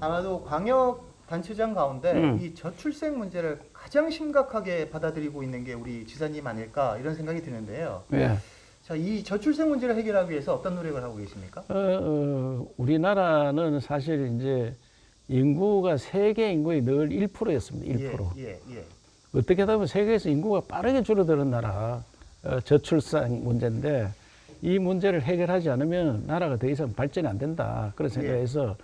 아마도 광역 단체장 가운데 이 저출생 문제를 가장 심각하게 받아들이고 있는 게 우리 지사님 아닐까 이런 생각이 드는데요. 예. 자, 이 저출생 문제를 해결하기 위해서 어떤 노력을 하고 계십니까? 우리나라는 사실 이제 인구가 세계 인구의 늘 1%였습니다. 1%. 예. 어떻게 보면 세계에서 인구가 빠르게 줄어드는 나라, 저출산 문제인데 이 문제를 해결하지 않으면 나라가 더 이상 발전이 안 된다. 그런 생각에서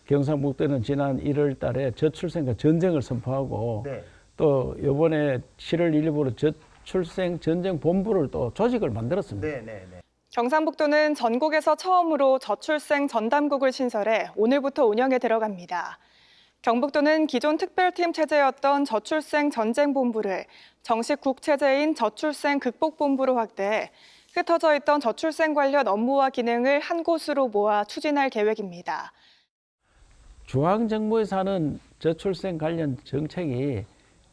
경상북도는 지난 1월 달에 저출생과 전쟁을 선포하고 네. 또 이번에 7월 1일부로 저출생 전쟁 본부를 또 조직을 만들었습니다. 네. 경상북도는 전국에서 처음으로 저출생 전담국을 신설해 오늘부터 운영에 들어갑니다. 경북도는 기존 특별팀 체제였던 저출생 전쟁본부를 정식 국체제인 저출생 극복본부로 확대해 흩어져 있던 저출생 관련 업무와 기능을 한 곳으로 모아 추진할 계획입니다. 중앙정부에서 하는 저출생 관련 정책이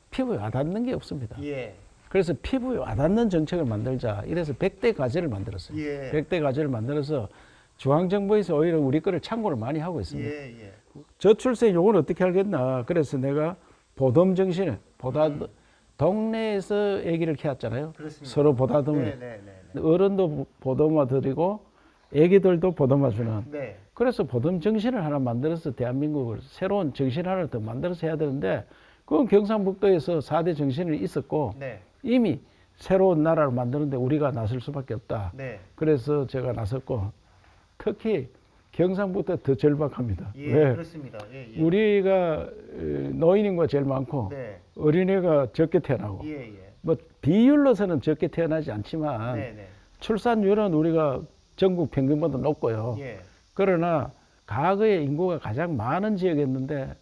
피부에 와닿는 게 없습니다. 예. 그래서 피부에 와닿는 정책을 만들자. 이래서 100대 과제를 만들었어요. 예. 100대 과제를 만들어서 중앙정부에서 오히려 우리 거를 참고를 많이 하고 있습니다. 예. 저출생 요건 어떻게 알겠나. 그래서 내가 보듬 정신을 동네에서 아기를 키웠잖아요. 그렇습니다. 서로 보다듬는. 네. 어른도 보듬어 드리고 아기들도 보듬어 주는. 네. 그래서 보듬 정신을 하나 만들어서 대한민국을 새로운 정신 하나를 더 만들어서 해야 되는데 그건 경상북도에서 4대 정신이 있었고 네. 이미 새로운 나라를 만드는데 우리가 나설 수밖에 없다. 네. 그래서 제가 나섰고 특히 경상북도 더 절박합니다. 예. 왜? 그렇습니다. 예. 우리가 노인인구가 제일 많고 네. 어린애가 적게 태어나고 예. 뭐 비율로서는 적게 태어나지 않지만 네. 출산율은 우리가 전국 평균보다 높고요. 예. 그러나 과거에 인구가 가장 많은 지역이었는데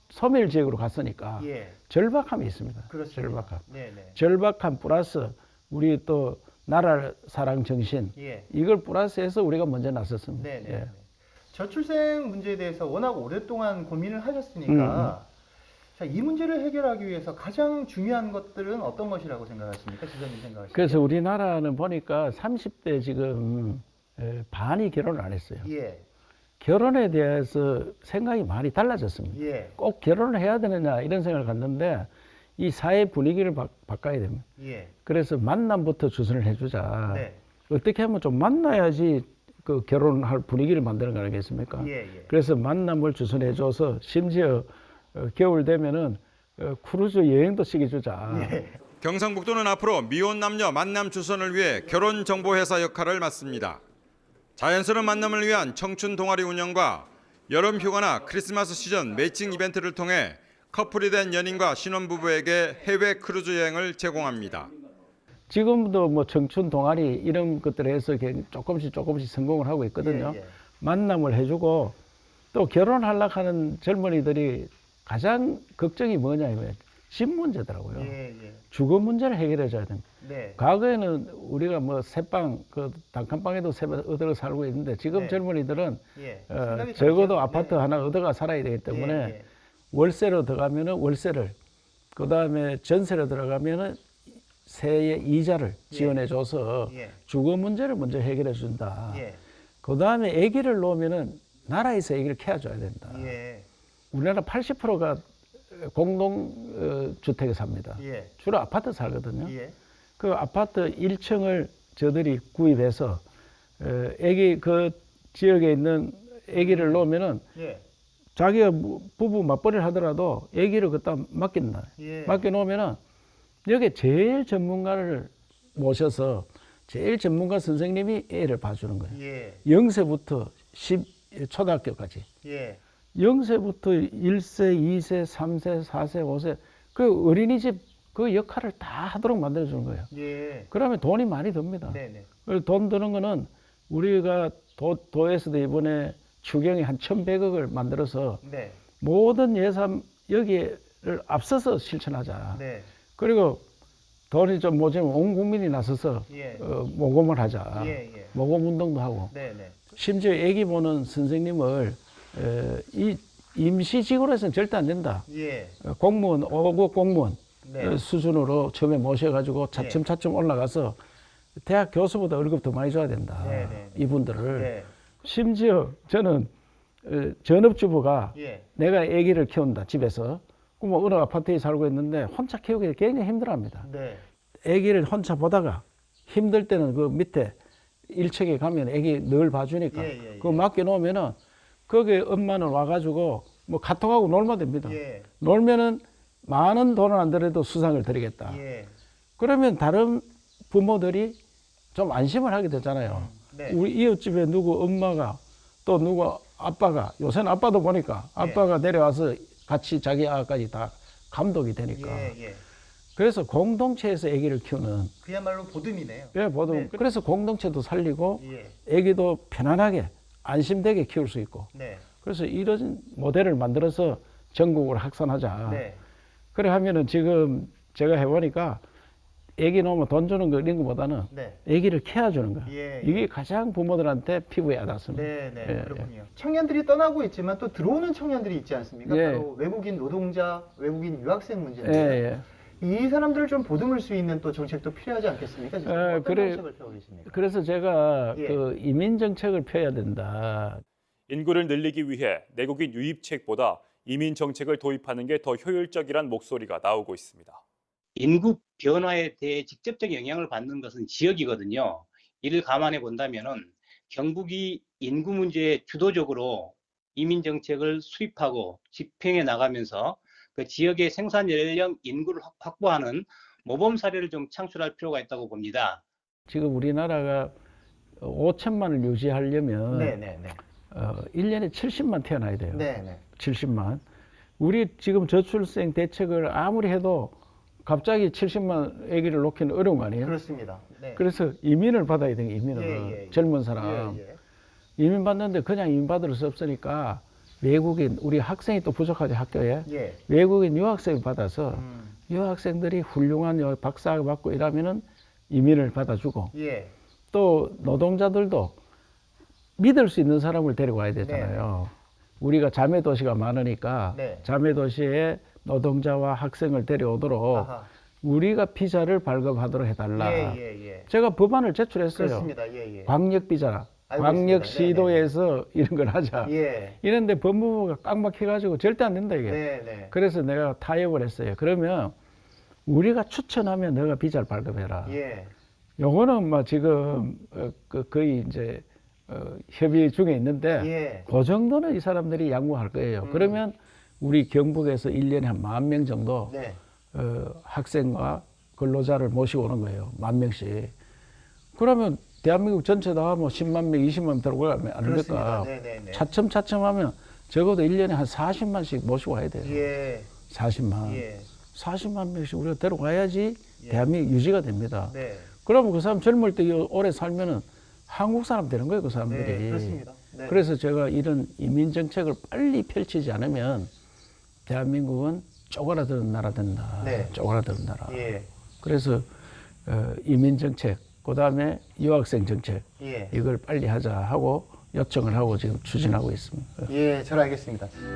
소멸 지역으로 갔으니까 예. 절박함이 있습니다. 그렇습니다. 절박함. 네. 절박함 플러스 우리 또 나라 사랑 정신 예. 이걸 플러스해서 우리가 먼저 나섰습니다. 네. 예. 저출생 문제에 대해서 워낙 오랫동안 고민을 하셨으니까 자, 이 문제를 해결하기 위해서 가장 중요한 것들은 어떤 것이라고 생각하십니까? 지사님 생각하시기에. 그래서 우리나라는 보니까 30대 지금 반이 결혼을 안 했어요. 예. 결혼에 대해서 생각이 많이 달라졌습니다. 예. 꼭 결혼을 해야 되느냐 이런 생각을 갖는데 이 사회 분위기를 바꿔야 됩니다. 예. 그래서 만남부터 주선을 해주자. 네. 어떻게 하면 좀 만나야지 그 결혼할 분위기를 만드는 거 아니겠습니까? 예. 그래서 만남을 주선해줘서 심지어 겨울 되면은 크루즈 여행도 시켜주자. 예. 경상북도는 앞으로 미혼 남녀 만남 주선을 위해 결혼정보회사 역할을 맡습니다. 자연스러운 만남을 위한 청춘 동아리 운영과 여름 휴가나 크리스마스 시즌 매칭 이벤트를 통해 커플이 된 연인과 신혼부부에게 해외 크루즈 여행을 제공합니다. 지금도 뭐 청춘 동아리 이런 것들을 해서 조금씩 성공을 하고 있거든요. 예. 만남을 해주고 또 결혼하려고 하는 젊은이들이 가장 걱정이 뭐냐 이거예요. 집 문제더라고요. 예. 주거 문제를 해결해 줘야 됩니다. 네. 과거에는 우리가 뭐 새방, 그 단칸방에도 얻어 살고 있는데 지금 네. 젊은이들은 예. 적어도 다르죠? 아파트 네. 하나 얻어가 살아야 되기 때문에 예. 월세로 들어가면은 월세를, 그 다음에 전세로 들어가면은 세의 이자를 지원해줘서 예. 주거 문제를 먼저 해결해 준다. 예. 그 다음에 아기를 놓으면은 나라에서 아기를 키워줘야 된다. 예. 우리나라 80%가 공동 주택에 삽니다. 예. 주로 아파트 살거든요. 예. 그 아파트 1층을 저들이 구입해서 아기 그 지역에 있는 아기를 놓으면은 예. 자기가 부부 맞벌이를 하더라도 아기를 갖다 맡긴다. 예. 맡겨 놓으면은 여기 제일 전문가를 모셔서 제일 전문가 선생님이 애를 봐주는 거예요. 예. 0세부터 초등학교까지. 예. 0세부터 1세, 2세, 3세, 4세, 5세 그 어린이집 그 역할을 다 하도록 만들어주는 거예요. 예. 그러면 돈이 많이 듭니다. 네네. 그래서 돈 드는 거는 우리가 도에서도 이번에 추경이 한 1,100억을 만들어서 네. 모든 예산 여기를 앞서서 실천하자. 네. 그리고 돈이 좀 모자면 온 국민이 나서서 예. 모금을 하자. 예. 모금 운동도 하고. 네네. 심지어 애기 보는 선생님을 이 임시직으로 해서는 절대 안 된다. 예. 공무원, 5급 공무원 네. 수준으로 처음에 모셔가지고 차츰차츰 올라가서 대학 교수보다 월급 더 많이 줘야 된다. 네. 이분들을. 네. 심지어 저는 전업주부가 예. 내가 아기를 키운다 집에서 그럼 어느 아파트에 살고 있는데 혼자 키우기 굉장히 힘들어합니다. 네. 아기를 혼자 보다가 힘들 때는 그 밑에 1층에 가면 아기 늘 봐주니까 예, 예, 그거 예. 맡겨놓으면은 거기에 엄마는 와가지고 뭐 카톡하고 놀면 됩니다. 예. 놀면은 많은 돈은 안 들어도 수상을 드리겠다. 예. 그러면 다른 부모들이 좀 안심을 하게 되잖아요. 네. 우리 이웃집에 누구 엄마가 또 누구 아빠가 요새는 아빠도 보니까 아빠가 내려와서 같이 자기 아까지 다 감독이 되니까 예, 예. 그래서 공동체에서 아기를 키우는 그야말로 보듬이네요. 보통 네. 그래서 공동체도 살리고 예. 아기도 편안하게 안심되게 키울 수 있고 네. 그래서 이런 모델을 만들어서 전국으로 확산하자. 네. 그래 하면은 지금 제가 해보니까 아기 놓으면 돈 주는 거 이런 것보다는 네. 아기를 케어주는 거. 예, 이게 가장 부모들한테 피부에 와닿습니다. 네, 네, 예, 그렇군요. 청년들이 떠나고 있지만 또 들어오는 청년들이 있지 않습니까? 예. 바로 외국인 노동자, 외국인 유학생 예, 문제인데요. 예. 이 사람들을 좀 보듬을 수 있는 또 정책도 필요하지 않겠습니까? 지금 어떤 그래. 정책을 펴고 계십니까? 그래서 제가 예. 그 이민 정책을 펴야 된다. 인구를 늘리기 위해 내국인 유입책보다 이민 정책을 도입하는 게 더 효율적이란 목소리가 나오고 있습니다. 인구 변화에 대해 직접적 영향을 받는 것은 지역이거든요. 이를 감안해 본다면은 경북이 인구 문제에 주도적으로 이민 정책을 수립하고 집행해 나가면서 그 지역의 생산 연령 인구를 확보하는 모범 사례를 좀 창출할 필요가 있다고 봅니다. 지금 우리나라가 5천만을 유지하려면 네, 네, 네. 1년에 70만 태어나야 돼요. 네, 네. 70만. 우리 지금 저출생 대책을 아무리 해도 갑자기 70만 아기를 놓기는 어려운 거 아니에요? 그렇습니다. 네. 그래서 이민을 받아야 돼요, 이민을. 예, 예. 젊은 사람. 예, 예. 이민 받는데 그냥 이민 받을 수 없으니까 외국인, 우리 학생이 또 부족하죠, 학교에. 예. 외국인 유학생을 받아서 음. 유학생들이 훌륭한 박사 받고 이러면은 이민을 받아주고 예. 또 노동자들도 믿을 수 있는 사람을 데리고 와야 되잖아요. 우리가 자매 도시가 많으니까 네. 자매 도시에 노동자와 학생을 데려오도록 아하. 우리가 비자를 발급하도록 해달라. 예, 예, 예. 제가 법안을 제출했어요. 그렇습니다. 예, 예. 광역 비자라. 알고 광역 있습니다. 시도에서 이런 걸 하자. 예. 이런데 법무부가 깡박해가지고 절대 안 된다 이게. 네, 네. 그래서 내가 타협을 했어요. 그러면 우리가 추천하면 너가 비자를 발급해라. 예. 요거는 뭐 지금 거의 이제 협의 중에 있는데 예. 그 정도는 이 사람들이 양보할 거예요. 그러면 우리 경북에서 1년에 한 10,000명 정도 네. 학생과 근로자를 모시고 오는 거예요. 10,000명씩. 그러면 대한민국 전체 다 뭐 10만 명, 20만 명 들어가면 안 그렇습니다. 될까? 네, 네, 네. 차츰차츰 하면 적어도 1년에 한 40만씩 모시고 와야 돼요. 예. 40만. 예. 40만 명씩 우리가 데려가야지 예. 대한민국 유지가 됩니다. 네. 그러면 그 사람 젊을 때 오래 살면은 한국 사람 되는 거예요, 그 사람들이. 네, 그렇습니다. 네. 그래서 제가 이런 이민 정책을 빨리 펼치지 않으면 대한민국은 쪼그라드는 나라 된다. 네. 쪼그라드는 나라. 예. 그래서 이민 정책, 그다음에 유학생 정책 예. 이걸 빨리 하자 하고 요청을 하고 지금 추진하고 있습니다. 예, 잘 알겠습니다.